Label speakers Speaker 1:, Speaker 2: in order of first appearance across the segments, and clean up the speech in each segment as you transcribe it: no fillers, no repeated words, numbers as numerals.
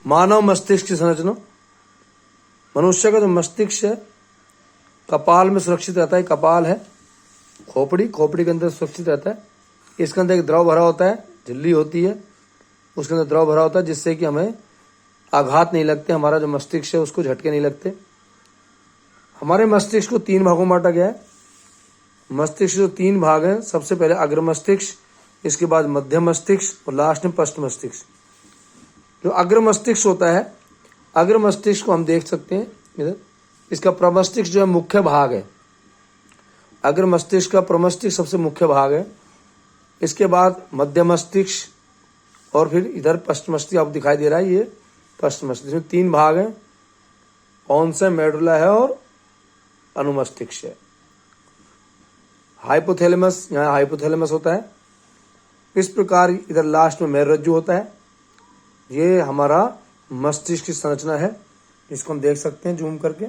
Speaker 1: मानव मस्तिष्क की संरचना। मनुष्य का जो मस्तिष्क है कपाल में सुरक्षित रहता है। कपाल है खोपड़ी, खोपड़ी के अंदर सुरक्षित रहता है। इसके अंदर एक द्रव भरा होता है, झिल्ली होती है, उसके अंदर द्रव भरा होता है जिससे कि हमें आघात नहीं लगते, हमारा जो मस्तिष्क है उसको झटके नहीं लगते। हमारे मस्तिष्क को 3 भागों में बांटा गया है। मस्तिष्क जो 3 भाग हैं, सबसे पहले अग्र मस्तिष्क, इसके बाद मध्य मस्तिष्क और लास्ट में पश्च मस्तिष्क। जो अग्र मस्तिष्क होता है, अग्र मस्तिष्क को हम देख सकते हैं इधर। इसका प्रमस्तिष्क जो है मुख्य भाग है। अग्र मस्तिष्क का प्रमस्तिष्क सबसे मुख्य भाग है। इसके बाद मध्य मस्तिष्क और फिर इधर पश्च मस्तिष्क आपको दिखाई दे रहा है, ये पश्च मस्तिष्क में 3 भाग हैं। पॉन्स है, मेडुला है और अनुमस्तिष्क है। हाइपोथैलेमस, यहाँ हाइपोथैलेमस होता है। इस प्रकार इधर लास्ट में मेरुरज्जु होता है। ये हमारा मस्तिष्क की संरचना है, इसको हम देख सकते हैं जूम करके।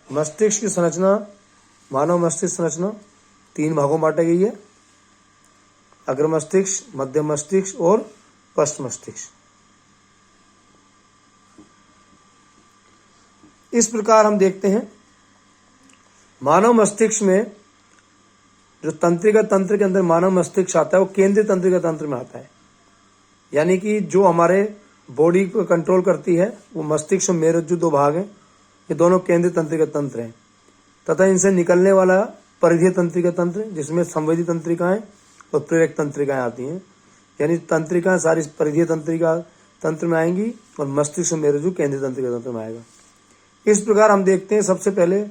Speaker 1: मस्तिष्क की संरचना, मानव मस्तिष्क संरचना 3 भागों में बांटी गई है। अग्र मस्तिष्क, मध्य मस्तिष्क और पश्च मस्तिष्क। इस प्रकार हम देखते हैं मानव मस्तिष्क में जो तंत्रिका तंत्र के अंदर मानव मस्तिष्क आता है वो केंद्रीय तंत्रिका तंत्र में आता है। यानी कि जो हमारे बॉडी को कंट्रोल करती है वो मस्तिष्क और मेरुरज्जु 2 भाग हैं। ये दोनों केंद्रीय तंत्रिका तंत्र हैं तथा इनसे निकलने वाला परिधीय तंत्रिका तंत्र जिसमें संवेदी तंत्रिकाएं और प्रेरक तंत्रिकाएं आती हैं। यानी तंत्रिकाएं सारी परिधीय तंत्रिका तंत्र में आएंगी और मस्तिष्क और मेरुरज्जु केंद्रीय तंत्रिका तंत्र में आएगा। इस प्रकार हम देखते हैं सबसे पहले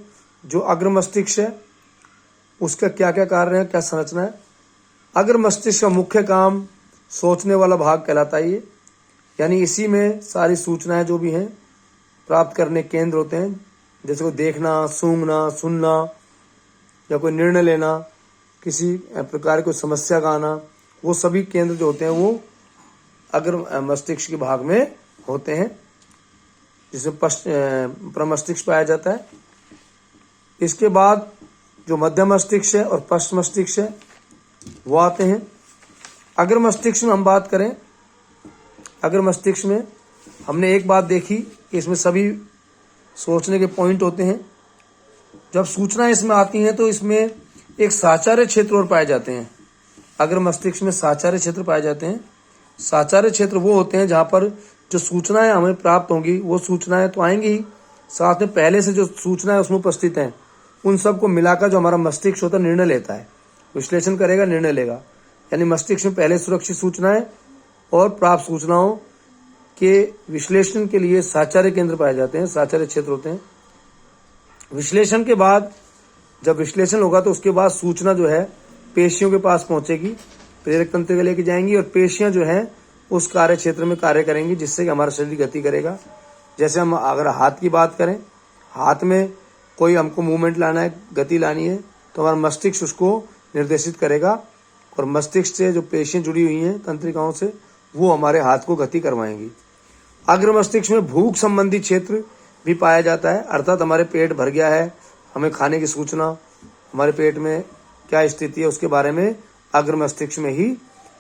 Speaker 1: जो अग्र मस्तिष्क है उसका क्या क्या कार्य है, क्या संरचना है। अग्र मस्तिष्क का मुख्य काम सोचने वाला भाग कहलाता है ये। यानी इसी में सारी सूचनाएं जो भी हैं प्राप्त करने केंद्र होते हैं, जैसे को देखना, सूंघना, सुनना या कोई निर्णय लेना, किसी प्रकार की समस्या का आना, वो सभी केंद्र जो होते हैं वो अग्र मस्तिष्क के भाग में होते हैं, जिसमें प्रमस्तिष्क पाया जाता है। इसके बाद जो मध्य मस्तिष्क है और पश्च मस्तिष्क है वो आते हैं। अग्र मस्तिष्क में हम बात करें, अग्र मस्तिष्क में हमने एक बात देखी कि इसमें सभी सोचने के पॉइंट होते हैं। जब सूचनाएं इसमें आती हैं तो इसमें एक साचार्य क्षेत्र और पाए जाते हैं। अग्र मस्तिष्क में साचार्य क्षेत्र पाए जाते हैं। साचार्य क्षेत्र वो होते हैं जहाँ पर जो सूचनाएं हमें प्राप्त होंगी वो सूचनाएं तो आएंगी ही, साथ में पहले से जो सूचनाएं उसमें उपस्थित हैं उन सबको मिलाकर जो हमारा मस्तिष्क होता है निर्णय लेता है, विश्लेषण करेगा, निर्णय लेगा। यानी मस्तिष्क में पहले सुरक्षित सूचनाएं और प्राप्त सूचनाओं के विश्लेषण के लिए साचार्य केंद्र पाए जाते हैं, साचार्य क्षेत्र होते हैं। विश्लेषण के बाद जब विश्लेषण होगा तो उसके बाद सूचना जो है पेशियों के पास पहुंचेगी, प्रेरक तंत्र के लेके जाएंगी और पेशियां जो हैं उस कार्य क्षेत्र में कार्य करेंगी जिससे कि हमारा शरीर गति करेगा। जैसे हम अगर हाथ की बात करें, हाथ में कोई हमको मूवमेंट लाना है, गति लानी है, तो हमारा मस्तिष्क उसको निर्देशित करेगा और मस्तिष्क से जो पेशियां जुड़ी हुई हैं तंत्रिकाओं से वो हमारे हाथ को गति करवाएंगी। अग्र मस्तिष्क में भूख संबंधी क्षेत्र भी पाया जाता है, अर्थात हमारे पेट भर गया है, हमें खाने की सूचना, हमारे पेट में क्या स्थिति है उसके बारे में अग्र मस्तिष्क में ही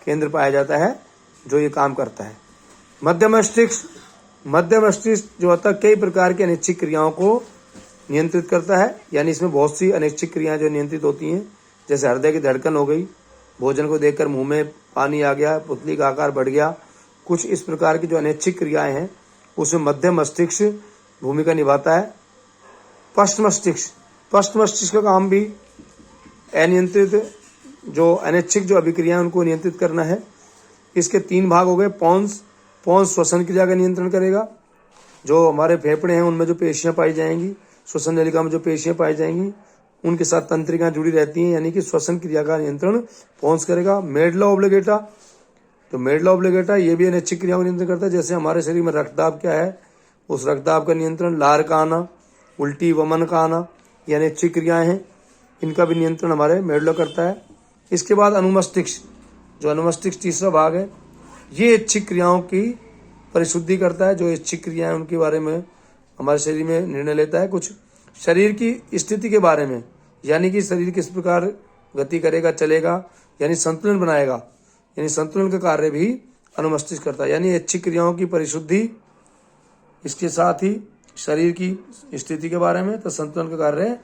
Speaker 1: केंद्र पाया जाता है जो ये काम करता है। मध्य मस्तिष्क जो होता है कई प्रकार की अनैच्छिक क्रियाओं को नियंत्रित करता है। यानी इसमें बहुत सी अनैच्छिक क्रियाएं जो नियंत्रित होती हैं, जैसे हृदय की धड़कन हो गई, भोजन को देखकर मुंह में पानी आ गया, पुतली का आकार बढ़ गया, कुछ इस प्रकार की जो अनैच्छिक क्रियाएं हैं उसमें मध्य मस्तिष्क भूमिका निभाता है। पश्च मस्तिष्क का काम भी अनियंत्रित जो अनैच्छिक जो अभिक्रियाएं उनको नियंत्रित करना है। इसके 3 भाग हो गए। पॉन्स श्वसन क्रिया का नियंत्रण करेगा। जो हमारे फेफड़े हैं उनमें जो पेशियां पाई जाएंगी, श्वसन नलिका में जो पेशियां पाई जाएंगी उनके साथ तंत्रिकाएं जुड़ी रहती हैं, यानी कि श्वसन क्रिया का नियंत्रण पॉन्स करेगा। मेडुला ऑब्लिगेटा, तो मेडुला ऑब्लिगेटा ये भी अनैच्छिक क्रियाओं का नियंत्रण करता है। जैसे हमारे शरीर में रक्तदाब क्या है, उस रक्तदाब का नियंत्रण, लार का आना, उल्टी वमन का आना, ये अनैच्छिक क्रियाएं हैं, इनका भी नियंत्रण हमारे मेडुला करता है। इसके बाद अनुमस्तिष्क, जो अनुमस्तिष्क तीसरा भाग है, ये इच्छिक क्रियाओं की परिशुद्धि करता है। जो इच्छिक क्रियाएं उनके बारे में हमारे शरीर में निर्णय लेता है, कुछ शरीर की स्थिति के बारे में, यानी कि शरीर किस प्रकार गति करेगा, चलेगा, यानी संतुलन बनाएगा, यानी संतुलन का कार्य भी अनुमस्तिष्क करता है। यानी अच्छी क्रियाओं की परिशुद्धि, इसके साथ ही शरीर की स्थिति के बारे में तो संतुलन का कार्य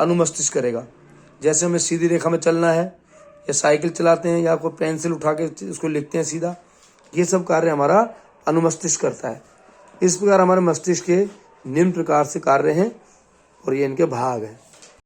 Speaker 1: अनुमस्तिष्क करेगा। जैसे हमें सीधी रेखा में चलना है, या साइकिल चलाते हैं, या कोई पेंसिल उठा के उसको लिखते हैं सीधा, ये सब कार्य हमारा अनुमस्तिष्क करता है। इस प्रकार हमारे मस्तिष्क के निम्न प्रकार से कार्य हैं और ये इनके भाग हैं।